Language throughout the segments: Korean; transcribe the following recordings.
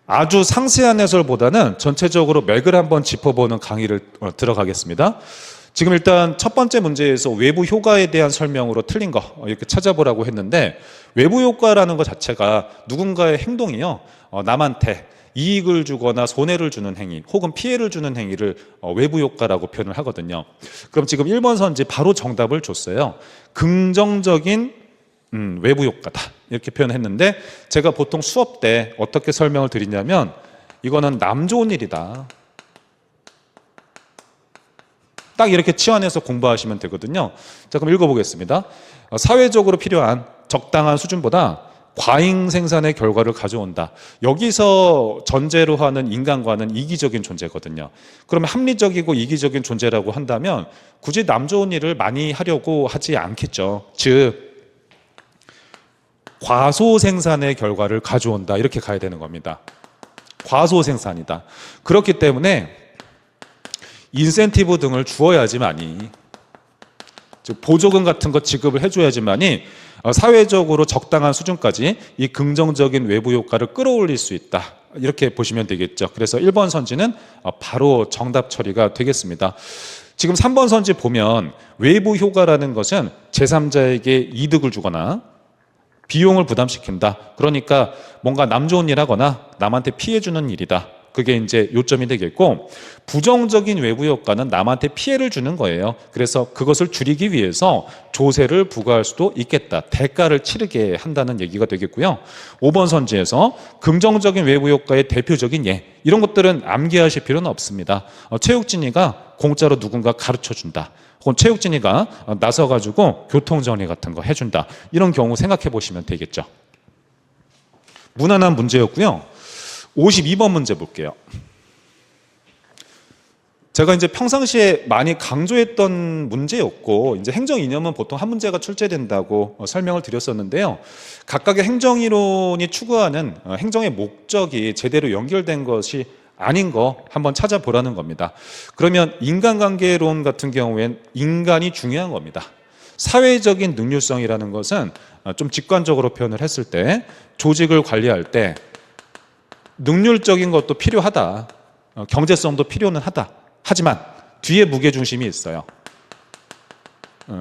아주 상세한 해설보다는 전체적으로 맥을 한번 짚어보는 강의를 들어가겠습니다. 지금 일단 첫 번째 문제에서 외부 효과에 대한 설명으로 틀린 거 이렇게 찾아보라고 했는데, 외부 효과라는 것 자체가 누군가의 행동이요, 남한테 이익을 주거나 손해를 주는 행위 혹은 피해를 주는 행위를 외부 효과라고 표현을 하거든요. 그럼 지금 1번 선지 바로 정답을 줬어요. 긍정적인 외부 효과다 이렇게 표현했는데, 제가 보통 수업 때 어떻게 설명을 드리냐면, 이거는 남 좋은 일이다, 딱 이렇게 치환해서 공부하시면 되거든요. 자, 그럼 읽어보겠습니다. 사회적으로 필요한 적당한 수준보다 과잉 생산의 결과를 가져온다. 여기서 전제로 하는 인간과는 이기적인 존재거든요. 그러면 합리적이고 이기적인 존재라고 한다면 굳이 남 좋은 일을 많이 하려고 하지 않겠죠. 즉 과소생산의 결과를 가져온다 이렇게 가야 되는 겁니다. 과소생산이다. 그렇기 때문에 인센티브 등을 주어야지만이, 즉 보조금 같은 거 지급을 해줘야지만이 사회적으로 적당한 수준까지 이 긍정적인 외부 효과를 끌어올릴 수 있다 이렇게 보시면 되겠죠. 그래서 1번 선지는 바로 정답 처리가 되겠습니다. 지금 3번 선지 보면 외부 효과라는 것은 제3자에게 이득을 주거나 비용을 부담시킨다. 그러니까 뭔가 남 좋은 일 하거나 남한테 피해 주는 일이다. 그게 이제 요점이 되겠고, 부정적인 외부 효과는 남한테 피해를 주는 거예요. 그래서 그것을 줄이기 위해서 조세를 부과할 수도 있겠다. 대가를 치르게 한다는 얘기가 되겠고요. 5번 선지에서 긍정적인 외부 효과의 대표적인 예, 이런 것들은 암기하실 필요는 없습니다. 체육진이가 공짜로 누군가 가르쳐준다, 혹은 체육진이가 나서가지고 교통정리 같은 거 해준다, 이런 경우 생각해 보시면 되겠죠. 무난한 문제였고요. 52번 문제 볼게요. 제가 이제 평상시에 많이 강조했던 문제였고, 이제 행정 이념은 보통 한 문제가 출제된다고 설명을 드렸었는데요. 각각의 행정 이론이 추구하는 행정의 목적이 제대로 연결된 것이 아닌 거 한번 찾아보라는 겁니다. 그러면 인간관계론 같은 경우엔 인간이 중요한 겁니다. 사회적인 능률성이라는 것은 좀 직관적으로 표현을 했을 때, 조직을 관리할 때 능률적인 것도 필요하다, 경제성도 필요는 하다. 하지만 뒤에 무게중심이 있어요.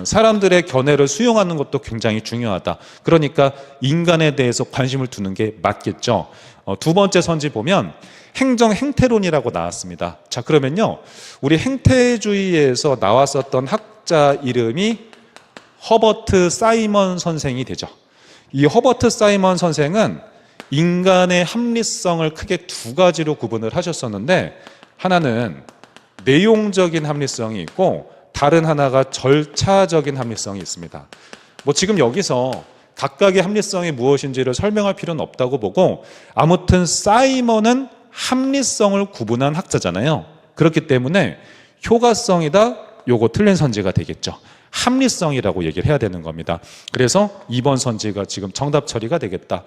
사람들의 견해를 수용하는 것도 굉장히 중요하다. 그러니까 인간에 대해서 관심을 두는 게 맞겠죠. 두 번째 선지 보면 행정 행태론이라고 나왔습니다. 자, 그러면요, 우리 행태주의에서 나왔었던 학자 이름이 허버트 사이먼 선생이 되죠. 이 허버트 사이먼 선생은 인간의 합리성을 크게 두 가지로 구분을 하셨었는데, 하나는 내용적인 합리성이 있고 다른 하나가 절차적인 합리성이 있습니다. 뭐 지금 여기서 각각의 합리성이 무엇인지를 설명할 필요는 없다고 보고, 아무튼 사이먼은 합리성을 구분한 학자잖아요. 그렇기 때문에 효과성이다, 요거 틀린 선지가 되겠죠. 합리성이라고 얘기를 해야 되는 겁니다. 그래서 2번 선지가 지금 정답 처리가 되겠다.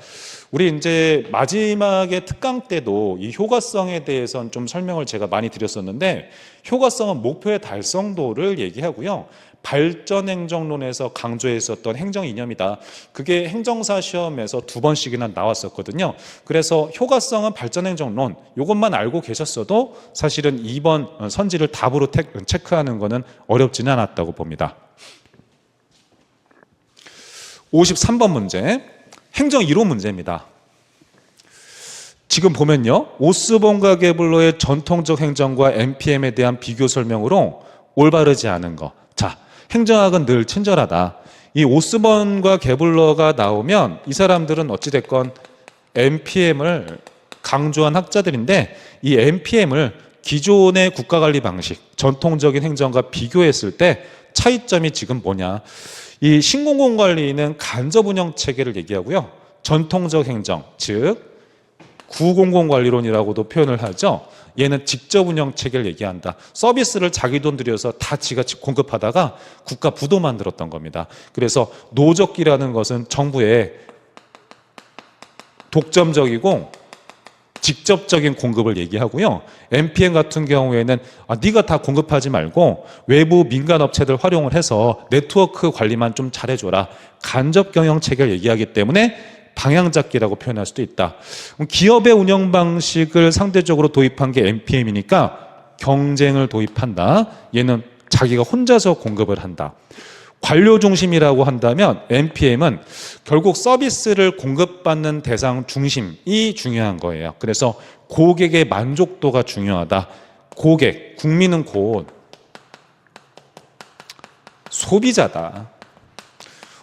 우리 이제 마지막에 특강 때도 이 효과성에 대해서는 좀 설명을 제가 많이 드렸었는데, 효과성은 목표의 달성도를 얘기하고요, 발전행정론에서 강조했었던 행정 이념이다. 그게 행정사 시험에서 2번씩이나 나왔었거든요. 그래서 효과성은 발전행정론, 이것만 알고 계셨어도 사실은 2번 선지를 답으로 체크하는 것은 어렵지는 않았다고 봅니다. 53번 문제, 행정 이론 문제입니다. 지금 보면요, 오스본과 게블러의 전통적 행정과 NPM에 대한 비교 설명으로 올바르지 않은 거. 자, 행정학은 늘 친절하다. 이 오스본과 게블러가 나오면 이 사람들은 어찌됐건 NPM을 강조한 학자들인데, 이 NPM을 기존의 국가관리 방식, 전통적인 행정과 비교했을 때 차이점이 지금 뭐냐. 이 신공공관리는 간접운영 체계를 얘기하고요, 전통적 행정, 즉 구공공관리론이라고도 표현을 하죠. 얘는 직접 운영 체계를 얘기한다. 서비스를 자기 돈 들여서 다 지가 공급하다가 국가 부도 만들었던 겁니다. 그래서 노적기라는 것은 정부의 독점적이고 직접적인 공급을 얘기하고요, NPM 같은 경우에는 네가 다 공급하지 말고 외부 민간 업체들 활용을 해서 네트워크 관리만 좀 잘해줘라, 간접 경영 체계를 얘기하기 때문에 방향잡기라고 표현할 수도 있다. 기업의 운영 방식을 상대적으로 도입한 게 NPM이니까 경쟁을 도입한다. 얘는 자기가 혼자서 공급을 한다. 관료 중심이라고 한다면 NPM은 결국 서비스를 공급받는 대상 중심이 중요한 거예요. 그래서 고객의 만족도가 중요하다. 고객, 국민은 곧 소비자다.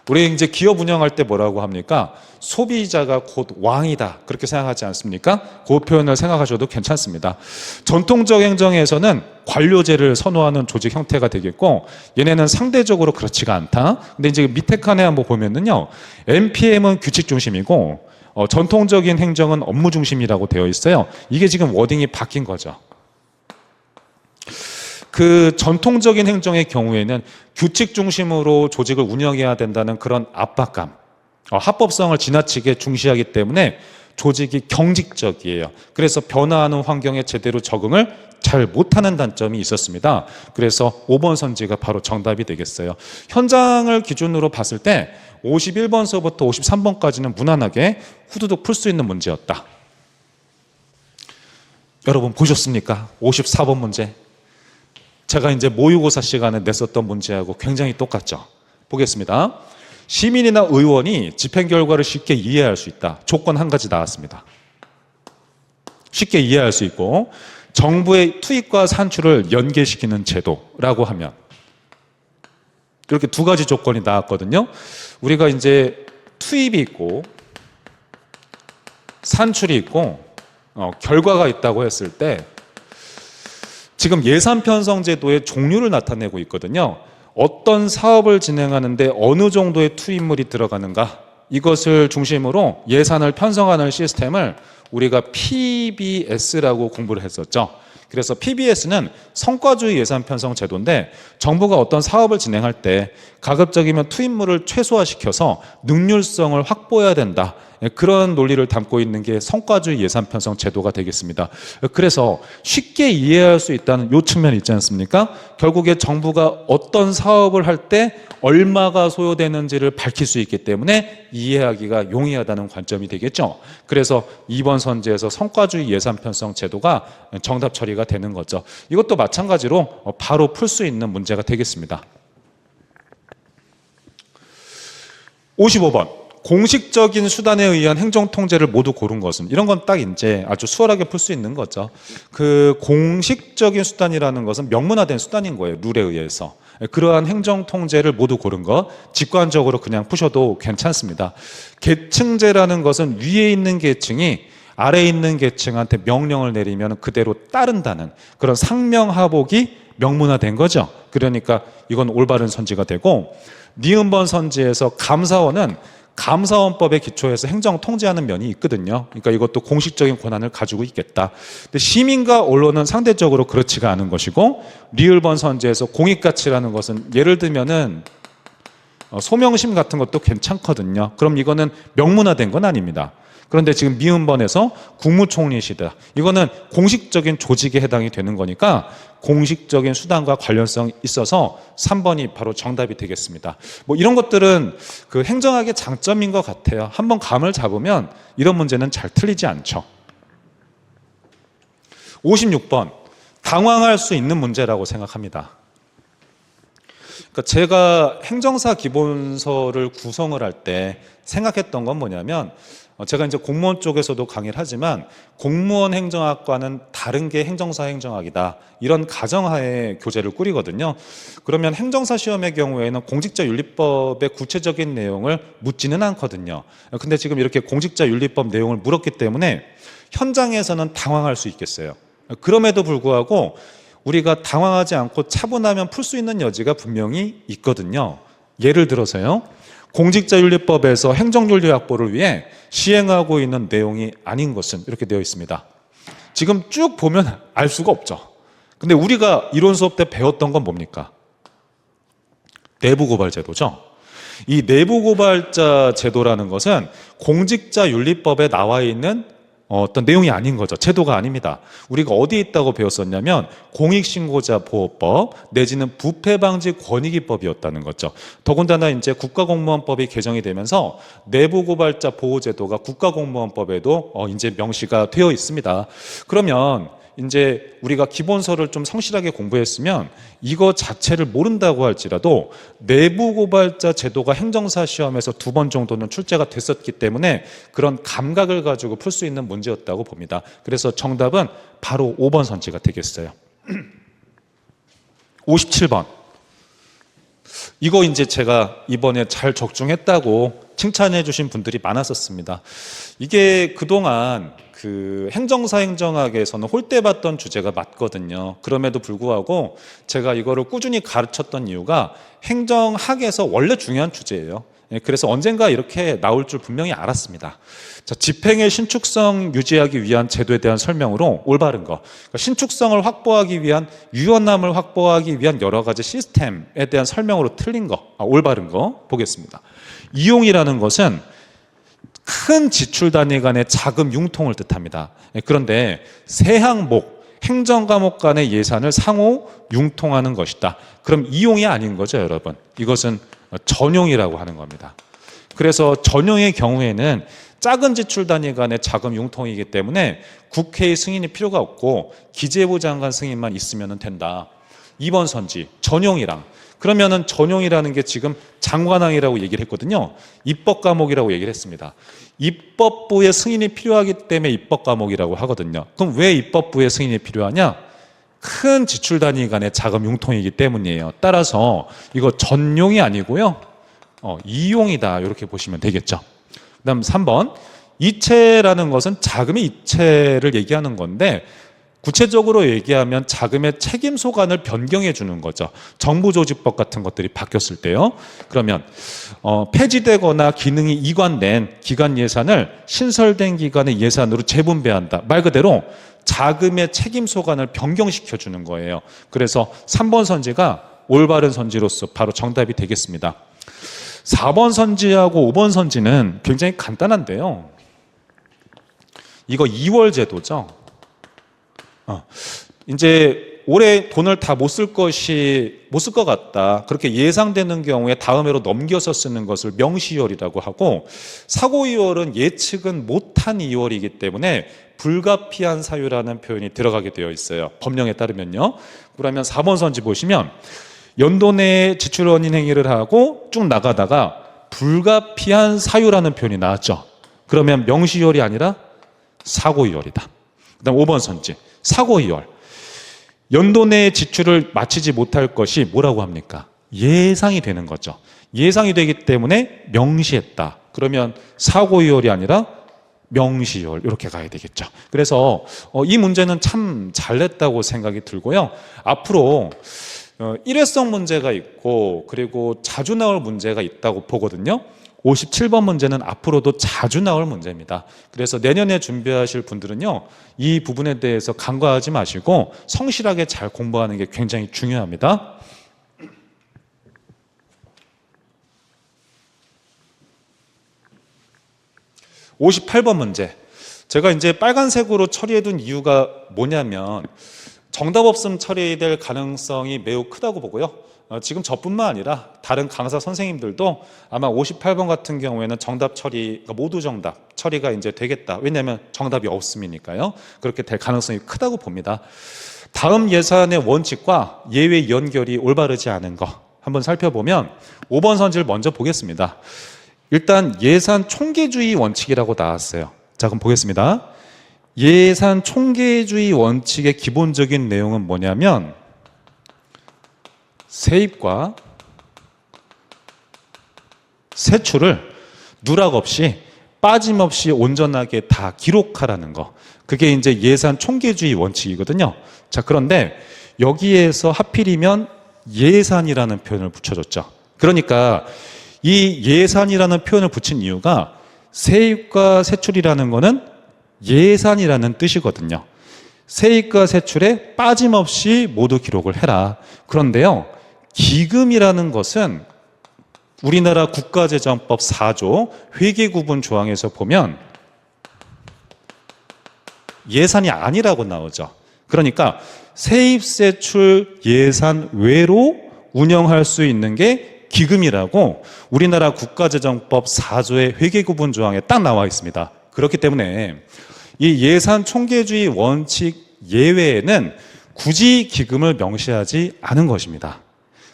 우리 이제 기업 운영할 때 뭐라고 합니까? 소비자가 곧 왕이다. 그렇게 생각하지 않습니까? 그 표현을 생각하셔도 괜찮습니다. 전통적 행정에서는 관료제를 선호하는 조직 형태가 되겠고, 얘네는 상대적으로 그렇지가 않다. 근데 이제 밑에 칸에 한번 보면은요, NPM은 규칙 중심이고, 전통적인 행정은 업무 중심이라고 되어 있어요. 이게 지금 워딩이 바뀐 거죠. 그 전통적인 행정의 경우에는 규칙 중심으로 조직을 운영해야 된다는 그런 압박감, 합법성을 지나치게 중시하기 때문에 조직이 경직적이에요. 그래서 변화하는 환경에 제대로 적응을 잘 못하는 단점이 있었습니다. 그래서 5번 선지가 바로 정답이 되겠어요. 현장을 기준으로 봤을 때 51번서부터 53번까지는 무난하게 후두둑 풀 수 있는 문제였다. 여러분 보셨습니까? 54번 문제. 제가 이제 모의고사 시간에 냈었던 문제하고 굉장히 똑같죠. 보겠습니다. 시민이나 의원이 집행 결과를 쉽게 이해할 수 있다. 조건 한 가지 나왔습니다. 쉽게 이해할 수 있고 정부의 투입과 산출을 연계시키는 제도라고 하면 이렇게 두 가지 조건이 나왔거든요. 우리가 이제 투입이 있고 산출이 있고 결과가 있다고 했을 때 지금 예산 편성 제도의 종류를 나타내고 있거든요. 어떤 사업을 진행하는데 어느 정도의 투입물이 들어가는가, 이것을 중심으로 예산을 편성하는 시스템을 우리가 PBS라고 공부를 했었죠. 그래서 PBS는 성과주의 예산 편성 제도인데 정부가 어떤 사업을 진행할 때 가급적이면 투입물을 최소화시켜서 능률성을 확보해야 된다. 그런 논리를 담고 있는 게 성과주의 예산 편성 제도가 되겠습니다. 그래서 쉽게 이해할 수 있다는 요 측면이 있지 않습니까? 결국에 정부가 어떤 사업을 할 때 얼마가 소요되는지를 밝힐 수 있기 때문에 이해하기가 용이하다는 관점이 되겠죠. 그래서 2번 선지에서 성과주의 예산 편성 제도가 정답 처리가 되는 거죠. 이것도 마찬가지로 바로 풀 수 있는 문제가 되겠습니다. 55번. 공식적인 수단에 의한 행정 통제를 모두 고른 것은, 이런 건 딱 이제 아주 수월하게 풀 수 있는 거죠. 그 공식적인 수단이라는 것은 명문화된 수단인 거예요. 룰에 의해서. 그러한 행정 통제를 모두 고른 것, 직관적으로 그냥 푸셔도 괜찮습니다. 계층제라는 것은 위에 있는 계층이 아래에 있는 계층한테 명령을 내리면 그대로 따른다는 그런 상명하복이 명문화된 거죠. 그러니까 이건 올바른 선지가 되고, 니은번 선지에서 감사원은 감사원법에 기초해서 행정 통제하는 면이 있거든요. 그러니까 이것도 공식적인 권한을 가지고 있겠다. 근데 시민과 언론은 상대적으로 그렇지가 않은 것이고, 리을번 선지에서 공익가치라는 것은 예를 들면은 소명심 같은 것도 괜찮거든요. 그럼 이거는 명문화된 건 아닙니다. 그런데 지금 미음번에서 국무총리시다. 이거는 공식적인 조직에 해당이 되는 거니까 공식적인 수단과 관련성이 있어서 3번이 바로 정답이 되겠습니다. 뭐 이런 것들은 그 행정학의 장점인 것 같아요. 한번 감을 잡으면 이런 문제는 잘 틀리지 않죠. 56번. 당황할 수 있는 문제라고 생각합니다. 그러니까 제가 행정사 기본서를 구성을 할 때 생각했던 건 뭐냐면, 제가 이제 공무원 쪽에서도 강의를 하지만 공무원 행정학과는 다른 게 행정사 행정학이다, 이런 가정하에 교재를 꾸리거든요. 그러면 행정사 시험의 경우에는 공직자윤리법의 구체적인 내용을 묻지는 않거든요. 근데 지금 이렇게 공직자윤리법 내용을 물었기 때문에 현장에서는 당황할 수 있겠어요. 그럼에도 불구하고 우리가 당황하지 않고 차분하면 풀 수 있는 여지가 분명히 있거든요. 예를 들어서요, 공직자윤리법에서 행정윤리 확보를 위해 시행하고 있는 내용이 아닌 것은 이렇게 되어 있습니다. 지금 쭉 보면 알 수가 없죠. 근데 우리가 이론 수업 때 배웠던 건 뭡니까? 내부고발제도죠. 이 내부고발자 제도라는 것은 공직자윤리법에 나와 있는 어떤 내용이 아닌 거죠. 제도가 아닙니다. 우리가 어디에 있다고 배웠었냐면 공익신고자 보호법 내지는 부패방지 권익위법이었다는 거죠. 더군다나 이제 국가공무원법이 개정이 되면서 내부고발자 보호제도가 국가공무원법에도 이제 명시가 되어 있습니다. 그러면 이제 우리가 기본서를 좀 성실하게 공부했으면 이거 자체를 모른다고 할지라도 내부고발자 제도가 행정사 시험에서 2번 정도는 출제가 됐었기 때문에 그런 감각을 가지고 풀 수 있는 문제였다고 봅니다. 그래서 정답은 바로 5번 선지가 되겠어요. 57번. 이거 이제 제가 이번에 잘 적중했다고 칭찬해 주신 분들이 많았었습니다. 이게 그동안 그 행정사 행정학에서는 홀대받던 주제가 맞거든요. 그럼에도 불구하고 제가 이거를 꾸준히 가르쳤던 이유가 행정학에서 원래 중요한 주제예요. 그래서 언젠가 이렇게 나올 줄 분명히 알았습니다. 자, 집행의 신축성 유지하기 위한 제도에 대한 설명으로 올바른 거, 그러니까 신축성을 확보하기 위한 유연함을 확보하기 위한 여러 가지 시스템에 대한 설명으로 틀린 거, 올바른 거 보겠습니다. 이용이라는 것은 큰 지출 단위 간의 자금 융통을 뜻합니다. 그런데 세 항목, 행정과목 간의 예산을 상호 융통하는 것이다. 그럼 이용이 아닌 거죠, 여러분. 이것은 전용이라고 하는 겁니다. 그래서 전용의 경우에는 작은 지출 단위 간의 자금 융통이기 때문에 국회의 승인이 필요가 없고 기재부 장관 승인만 있으면 된다. 2번 선지, 전용이랑. 그러면은 전용이라는 게 지금 장관항이라고 얘기를 했거든요. 입법 과목이라고 얘기를 했습니다. 입법부의 승인이 필요하기 때문에 입법 과목이라고 하거든요. 그럼 왜 입법부의 승인이 필요하냐? 큰 지출 단위 간의 자금 융통이기 때문이에요. 따라서 이거 전용이 아니고요. 이용이다. 이렇게 보시면 되겠죠. 그다음 3번. 이체라는 것은 자금의 이체를 얘기하는 건데 구체적으로 얘기하면 자금의 책임 소관을 변경해 주는 거죠. 정부조직법 같은 것들이 바뀌었을 때요. 그러면 폐지되거나 기능이 이관된 기관 예산을 신설된 기관의 예산으로 재분배한다. 말 그대로 자금의 책임 소관을 변경시켜 주는 거예요. 그래서 3번 선지가 올바른 선지로서 바로 정답이 되겠습니다. 4번 선지하고 5번 선지는 굉장히 간단한데요. 이거 2월 제도죠. 이제 올해 돈을 다 못 쓸 것 같다. 그렇게 예상되는 경우에 다음 해로 넘겨서 쓰는 것을 명시이월이라고 하고 사고이월은 예측은 못한 2월이기 때문에 불가피한 사유라는 표현이 들어가게 되어 있어요. 법령에 따르면요. 그러면 4번 선지 보시면 연도 내에 지출 원인 행위를 하고 쭉 나가다가 불가피한 사유라는 표현이 나왔죠. 그러면 명시이월이 아니라 사고이월이다. 그다음 5번 선지. 사고이월. 연도 내에 지출을 마치지 못할 것이 뭐라고 합니까? 예상이 되는 거죠. 예상이 되기 때문에 명시했다. 그러면 사고이월이 아니라 명시이월 이렇게 가야 되겠죠. 그래서 이 문제는 참 잘 냈다고 생각이 들고요. 앞으로 일회성 문제가 있고 그리고 자주 나올 문제가 있다고 보거든요. 57번 문제는 앞으로도 자주 나올 문제입니다. 그래서 내년에 준비하실 분들은요, 이 부분에 대해서 간과하지 마시고 성실하게 잘 공부하는 게 굉장히 중요합니다. 58번 문제. 제가 이제 빨간색으로 처리해둔 이유가 뭐냐면 정답 없음 처리될 가능성이 매우 크다고 보고요. 지금 저뿐만 아니라 다른 강사 선생님들도 아마 58번 같은 경우에는 정답 처리, 모두 정답 처리가 이제 되겠다. 왜냐하면 정답이 없음이니까요. 그렇게 될 가능성이 크다고 봅니다. 다음 예산의 원칙과 예외 연결이 올바르지 않은 거 한번 살펴보면 5번 선지를 먼저 보겠습니다. 일단 예산 총계주의 원칙이라고 나왔어요. 자, 그럼 보겠습니다. 예산 총계주의 원칙의 기본적인 내용은 뭐냐면 세입과 세출을 누락 없이 빠짐없이 온전하게 다 기록하라는 거. 그게 이제 예산 총계주의 원칙이거든요. 자, 그런데 여기에서 하필이면 예산이라는 표현을 붙여줬죠. 그러니까 이 예산이라는 표현을 붙인 이유가 세입과 세출이라는 거는 예산이라는 뜻이거든요. 세입과 세출에 빠짐없이 모두 기록을 해라. 그런데요, 기금이라는 것은 우리나라 국가재정법 4조 회계구분 조항에서 보면 예산이 아니라고 나오죠. 그러니까 세입세출 예산 외로 운영할 수 있는 게 기금이라고 우리나라 국가재정법 4조의 회계구분 조항에 딱 나와 있습니다. 그렇기 때문에 이 예산 총계주의 원칙 예외에는 굳이 기금을 명시하지 않은 것입니다.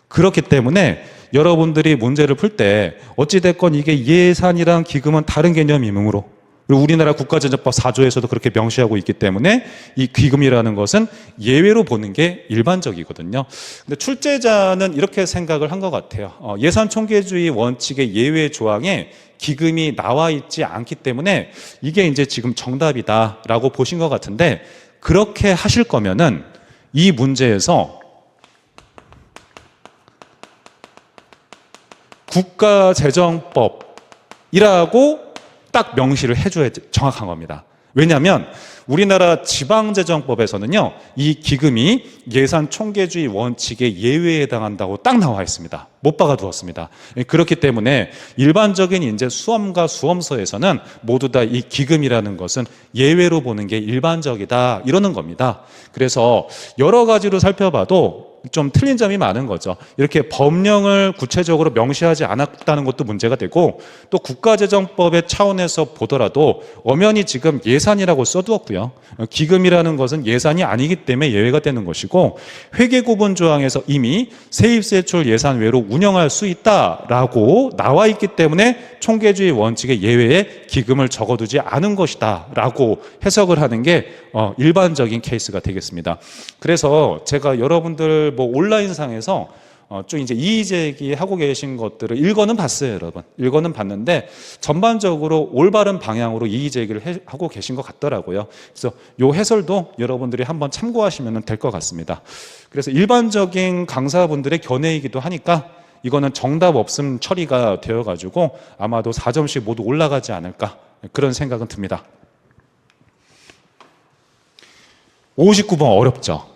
그렇기 때문에 여러분들이 문제를 풀 때 어찌됐건 이게 예산이랑 기금은 다른 개념이므로, 그리고 우리나라 국가재정법 4조에서도 그렇게 명시하고 있기 때문에 이 기금이라는 것은 예외로 보는 게 일반적이거든요. 근데 출제자는 이렇게 생각을 한 것 같아요. 예산 총계주의 원칙의 예외 조항에 기금이 나와 있지 않기 때문에 이게 이제 지금 정답이다라고 보신 것 같은데, 그렇게 하실 거면은 이 문제에서 국가재정법이라고 딱 명시를 해줘야 정확한 겁니다. 왜냐하면 우리나라 지방재정법에서는요, 이 기금이 예산 총계주의 원칙의 예외에 해당한다고 딱 나와 있습니다. 못 박아두었습니다. 그렇기 때문에 일반적인 이제 수험과 수험서에서는 모두 다 이 기금이라는 것은 예외로 보는 게 일반적이다 이러는 겁니다. 그래서 여러 가지로 살펴봐도 좀 틀린 점이 많은 거죠. 이렇게 법령을 구체적으로 명시하지 않았다는 것도 문제가 되고, 또 국가재정법의 차원에서 보더라도 엄연히 지금 예산이라고 써두었고요. 기금이라는 것은 예산이 아니기 때문에 예외가 되는 것이고, 회계구분 조항에서 이미 세입세출 예산 외로 운영할 수 있다라고 나와 있기 때문에 총계주의 원칙의 예외에 기금을 적어두지 않은 것이다 라고 해석을 하는 게 일반적인 케이스가 되겠습니다. 그래서 제가 여러분들 뭐 온라인상에서 좀 이제 이의제기 하고 계신 것들을 읽어는 봤어요, 여러분. 읽어는 봤는데 전반적으로 올바른 방향으로 이의제기를 하고 계신 것 같더라고요. 그래서 요 해설도 여러분들이 한번 참고하시면 될 것 같습니다. 그래서 일반적인 강사분들의 견해이기도 하니까 이거는 정답 없음 처리가 되어가지고 아마도 4점씩 모두 올라가지 않을까, 그런 생각은 듭니다. 59번 어렵죠.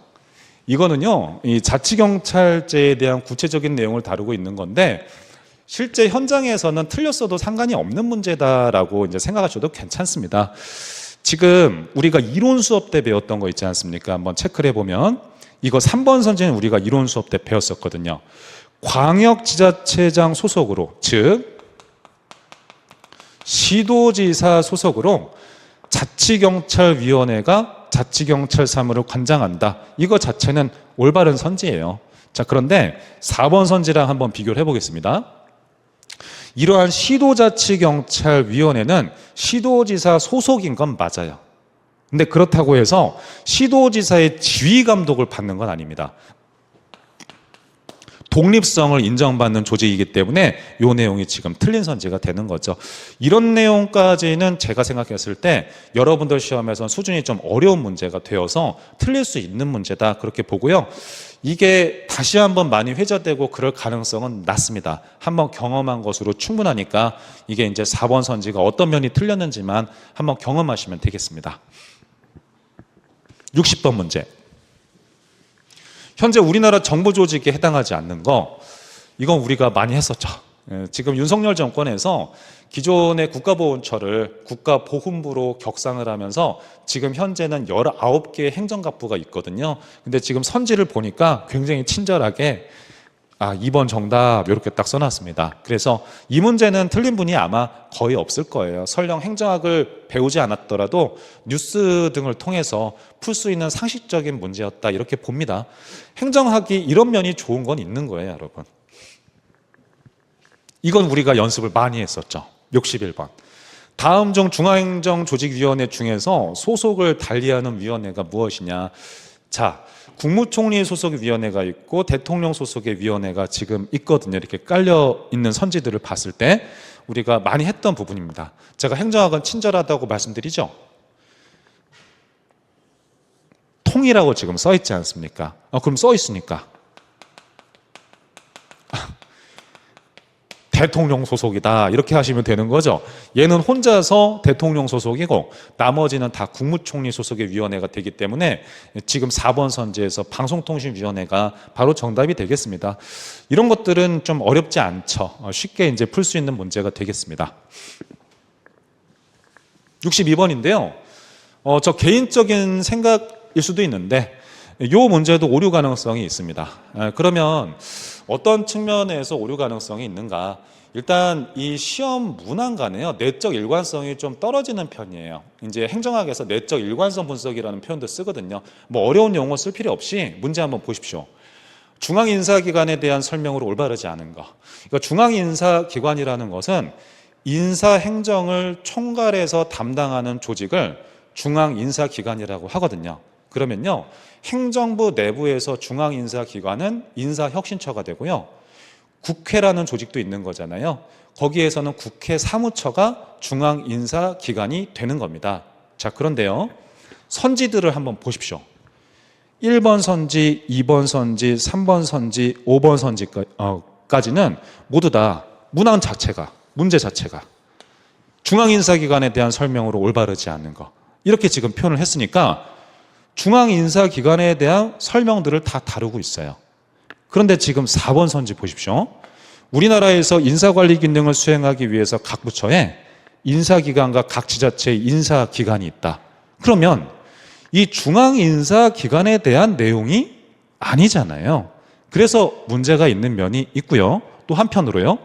이거는요, 이 자치경찰제에 대한 구체적인 내용을 다루고 있는 건데, 실제 현장에서는 틀렸어도 상관이 없는 문제다라고 이제 생각하셔도 괜찮습니다. 지금 우리가 이론 수업 때 배웠던 거 있지 않습니까? 한번 체크를 해보면 이거 3번 선지는 우리가 이론 수업 때 배웠었거든요. 광역지자체장 소속으로, 즉 시도지사 소속으로 자치경찰위원회가 자치경찰 사무를 관장한다. 이거 자체는 올바른 선지예요. 자, 그런데 4번 선지랑 한번 비교를 해보겠습니다. 이러한 시도자치경찰위원회는 시도지사 소속인 건 맞아요. 근데 그렇다고 해서 시도지사의 지휘감독을 받는 건 아닙니다. 독립성을 인정받는 조직이기 때문에 이 내용이 지금 틀린 선지가 되는 거죠. 이런 내용까지는 제가 생각했을 때 여러분들 시험에서는 수준이 좀 어려운 문제가 되어서 틀릴 수 있는 문제다, 그렇게 보고요. 이게 다시 한번 많이 회자되고 그럴 가능성은 낮습니다. 한번 경험한 것으로 충분하니까 이게 이제 4번 선지가 어떤 면이 틀렸는지만 한번 경험하시면 되겠습니다. 60번 문제. 현재 우리나라 정부 조직에 해당하지 않는 거, 이건 우리가 많이 했었죠. 지금 윤석열 정권에서 기존의 국가보훈처를 국가보훈부로 격상을 하면서 지금 현재는 19개의 행정각부가 있거든요. 근데 지금 선지를 보니까 굉장히 친절하게 2번 정답 이렇게 딱 써놨습니다. 그래서 이 문제는 틀린 분이 아마 거의 없을 거예요. 설령 행정학을 배우지 않았더라도 뉴스 등을 통해서 풀 수 있는 상식적인 문제였다, 이렇게 봅니다. 행정학이 이런 면이 좋은 건 있는 거예요, 여러분. 이건 우리가 연습을 많이 했었죠. 61번. 다음 중 중앙행정조직위원회 중에서 소속을 달리하는 위원회가 무엇이냐. 자, 국무총리 소속의 위원회가 있고 대통령 소속의 위원회가 지금 있거든요. 이렇게 깔려 있는 선지들을 봤을 때 우리가 많이 했던 부분입니다. 제가 행정학은 친절하다고 말씀드리죠. 통이라고 지금 써 있지 않습니까? 그럼 써 있으니까 대통령 소속이다, 이렇게 하시면 되는 거죠. 얘는 혼자서 대통령 소속이고 나머지는 다 국무총리 소속의 위원회가 되기 때문에 지금 4번 선지에서 방송통신위원회가 바로 정답이 되겠습니다. 이런 것들은 좀 어렵지 않죠. 쉽게 이제 풀 수 있는 문제가 되겠습니다. 62번인데요. 저 개인적인 생각일 수도 있는데 이 문제도 오류 가능성이 있습니다. 그러면 어떤 측면에서 오류 가능성이 있는가? 일단 이 시험 문항간에요, 내적 일관성이 좀 떨어지는 편이에요. 이제 행정학에서 내적 일관성 분석이라는 표현도 쓰거든요. 뭐 어려운 용어 쓸 필요 없이 문제 한번 보십시오. 중앙인사기관에 대한 설명으로 올바르지 않은 거. 그러니까 중앙인사기관이라는 것은 인사행정을 총괄해서 담당하는 조직을 중앙인사기관이라고 하거든요. 그러면요, 행정부 내부에서 중앙인사기관은 인사혁신처가 되고요, 국회라는 조직도 있는 거잖아요. 거기에서는 국회 사무처가 중앙인사기관이 되는 겁니다. 자, 그런데요, 선지들을 한번 보십시오. 1번 선지, 2번 선지, 3번 선지, 5번 선지까지는 모두 다 문항 자체가, 문제 자체가 중앙인사기관에 대한 설명으로 올바르지 않는 거, 이렇게 지금 표현을 했으니까 중앙인사기관에 대한 설명들을 다 다루고 있어요. 그런데 지금 4번 선지 보십시오. 우리나라에서 인사관리 기능을 수행하기 위해서 각 부처에 인사기관과 각 지자체의 인사기관이 있다. 그러면 이 중앙인사기관에 대한 내용이 아니잖아요. 그래서 문제가 있는 면이 있고요. 또 한편으로요,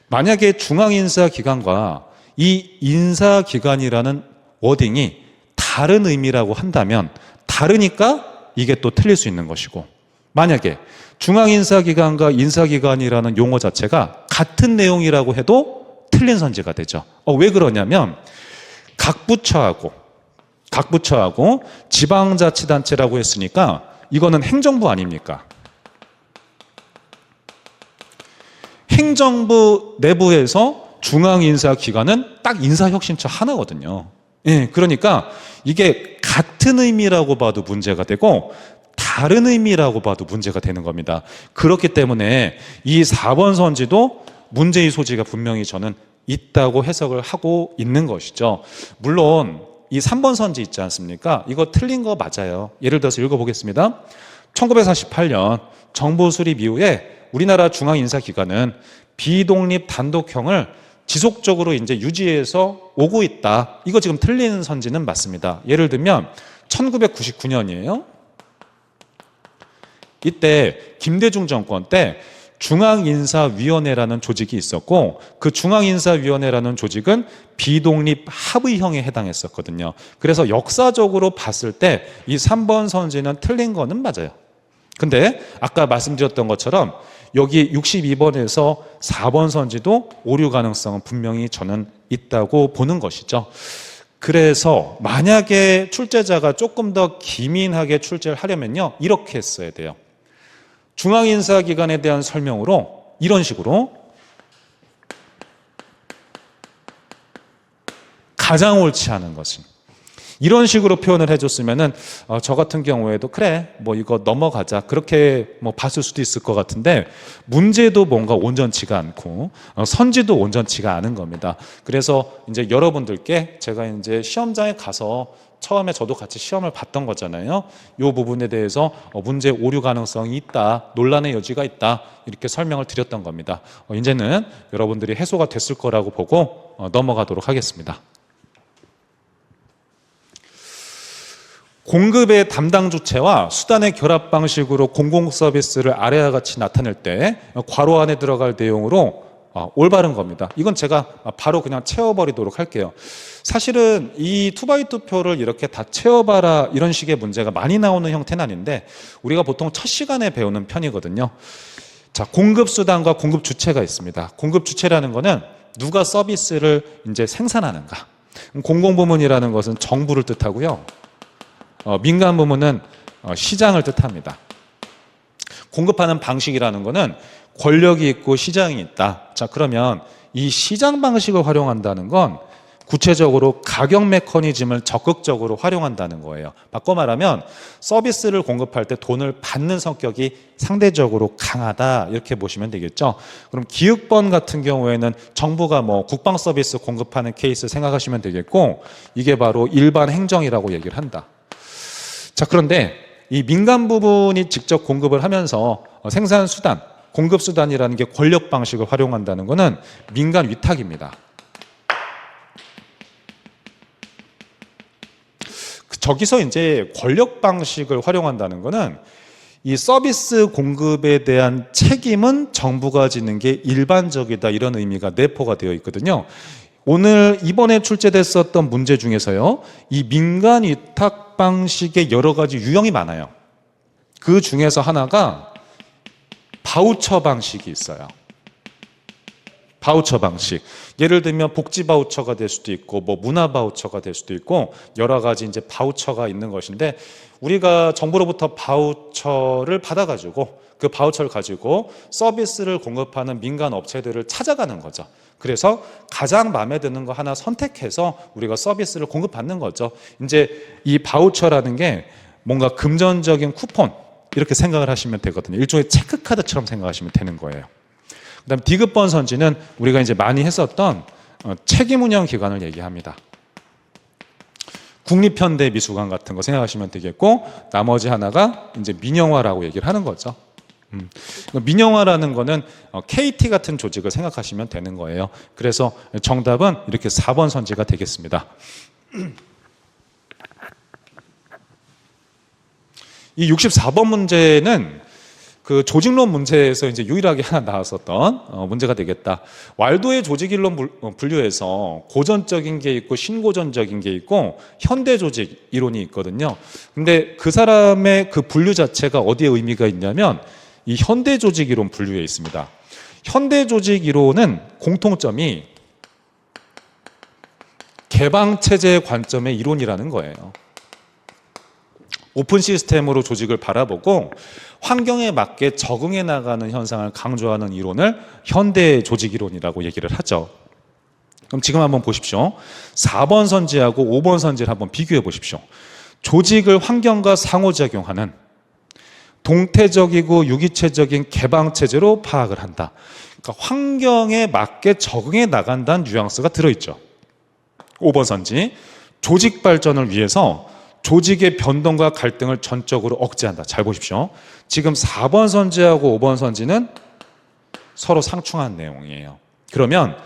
만약에 중앙인사기관과 이 인사기관이라는 워딩이 다른 의미라고 한다면 다르니까 이게 또 틀릴 수 있는 것이고, 만약에 중앙인사기관과 인사기관이라는 용어 자체가 같은 내용이라고 해도 틀린 선지가 되죠. 왜 그러냐면 각 부처하고 지방자치단체라고 했으니까 이거는 행정부 아닙니까? 행정부 내부에서 중앙인사기관은 딱 인사혁신처 하나거든요. 예, 그러니까 이게 같은 의미라고 봐도 문제가 되고 다른 의미라고 봐도 문제가 되는 겁니다. 그렇기 때문에 이 4번 선지도 문제의 소지가 분명히 저는 있다고 해석을 하고 있는 것이죠. 물론 이 3번 선지 있지 않습니까? 이거 틀린 거 맞아요. 예를 들어서 읽어보겠습니다. 1948년 정부 수립 이후에 우리나라 중앙인사기관은 비독립 단독형을 지속적으로 이제 유지해서 오고 있다. 이거 지금 틀린 선지는 맞습니다. 예를 들면 1999년이에요. 이때 김대중 정권 때 중앙인사위원회라는 조직이 있었고, 그 중앙인사위원회라는 조직은 비독립 합의형에 해당했었거든요. 그래서 역사적으로 봤을 때 이 3번 선지는 틀린 거는 맞아요. 근데 아까 말씀드렸던 것처럼 여기 62번에서 4번 선지도 오류 가능성은 분명히 저는 있다고 보는 것이죠. 그래서 만약에 출제자가 조금 더 기민하게 출제를 하려면요, 이렇게 했어야 돼요. 중앙인사기관에 대한 설명으로 이런 식으로 가장 옳지 않은 것은, 이런 식으로 표현을 해줬으면은 저 같은 경우에도 그래 뭐 이거 넘어가자 그렇게 뭐 봤을 수도 있을 것 같은데, 문제도 뭔가 온전치가 않고 선지도 온전치가 않은 겁니다. 그래서 이제 여러분들께 제가 이제 시험장에 가서 처음에 저도 같이 시험을 봤던 거잖아요. 이 부분에 대해서 문제 오류 가능성이 있다, 논란의 여지가 있다, 이렇게 설명을 드렸던 겁니다. 이제는 여러분들이 해소가 됐을 거라고 보고 넘어가도록 하겠습니다. 공급의 담당 주체와 수단의 결합 방식으로 공공 서비스를 아래와 같이 나타낼 때 괄호 안에 들어갈 내용으로 올바른 겁니다. 이건 제가 바로 그냥 채워버리도록 할게요. 사실은 이 2x2표를 이렇게 다 채워봐라 이런 식의 문제가 많이 나오는 형태는 아닌데 우리가 보통 첫 시간에 배우는 편이거든요. 자, 공급 수단과 공급 주체가 있습니다. 공급 주체라는 거는 누가 서비스를 이제 생산하는가. 공공부문이라는 것은 정부를 뜻하고요. 민간 부문은 시장을 뜻합니다. 공급하는 방식이라는 것은 권력이 있고 시장이 있다. 자, 그러면 이 시장 방식을 활용한다는 건 구체적으로 가격 메커니즘을 적극적으로 활용한다는 거예요. 바꿔 말하면 서비스를 공급할 때 돈을 받는 성격이 상대적으로 강하다, 이렇게 보시면 되겠죠. 그럼 기획본 같은 경우에는 정부가 뭐 국방 서비스 공급하는 케이스 생각하시면 되겠고, 이게 바로 일반 행정이라고 얘기를 한다. 자, 그런데 이 민간 부분이 직접 공급을 하면서 생산 수단, 공급 수단이라는 게 권력 방식을 활용한다는 것은 민간 위탁입니다. 저기서 이제 권력 방식을 활용한다는 거는 이 서비스 공급에 대한 책임은 정부가 지는 게 일반적이다, 이런 의미가 내포가 되어 있거든요. 오늘 이번에 출제됐었던 문제 중에서요, 이 민간 위탁 방식의 여러 가지 유형이 많아요. 그 중에서 하나가 바우처 방식이 있어요. 바우처 방식. 예를 들면 복지 바우처가 될 수도 있고, 뭐 문화 바우처가 될 수도 있고, 여러 가지 이제 바우처가 있는 것인데, 우리가 정부로부터 바우처를 받아가지고 그 바우처를 가지고 서비스를 공급하는 민간 업체들을 찾아가는 거죠. 그래서 가장 마음에 드는 거 하나 선택해서 우리가 서비스를 공급받는 거죠. 이제 이 바우처라는 게 뭔가 금전적인 쿠폰, 이렇게 생각을 하시면 되거든요. 일종의 체크카드처럼 생각하시면 되는 거예요. 그다음 디귿번 선지는 우리가 이제 많이 했었던 책임운영 기관을 얘기합니다. 국립현대미술관 같은 거 생각하시면 되겠고, 나머지 하나가 이제 민영화라고 얘기를 하는 거죠. 민영화라는 거는 KT 같은 조직을 생각하시면 되는 거예요. 그래서 정답은 이렇게 4번 선지가 되겠습니다. 이 64번 문제는 그 조직론 문제에서 이제 유일하게 하나 나왔었던 문제가 되겠다. 왈도의 조직이론 분류에서 고전적인 게 있고 신고전적인 게 있고 현대 조직 이론이 있거든요. 근데 그 사람의 그 분류 자체가 어디에 의미가 있냐면 이 현대 조직 이론 분류에 있습니다. 현대 조직 이론은 공통점이 개방 체제의 관점의 이론이라는 거예요. 오픈 시스템으로 조직을 바라보고 환경에 맞게 적응해 나가는 현상을 강조하는 이론을 현대 조직 이론이라고 얘기를 하죠. 그럼 지금 한번 보십시오. 4번 선지하고 5번 선지를 한번 비교해 보십시오. 조직을 환경과 상호작용하는 동태적이고 유기체적인 개방체제로 파악을 한다. 그러니까 환경에 맞게 적응해 나간다는 뉘앙스가 들어있죠. 5번 선지, 조직 발전을 위해서 조직의 변동과 갈등을 전적으로 억제한다. 잘 보십시오. 지금 4번 선지하고 5번 선지는 서로 상충한 내용이에요. 그러면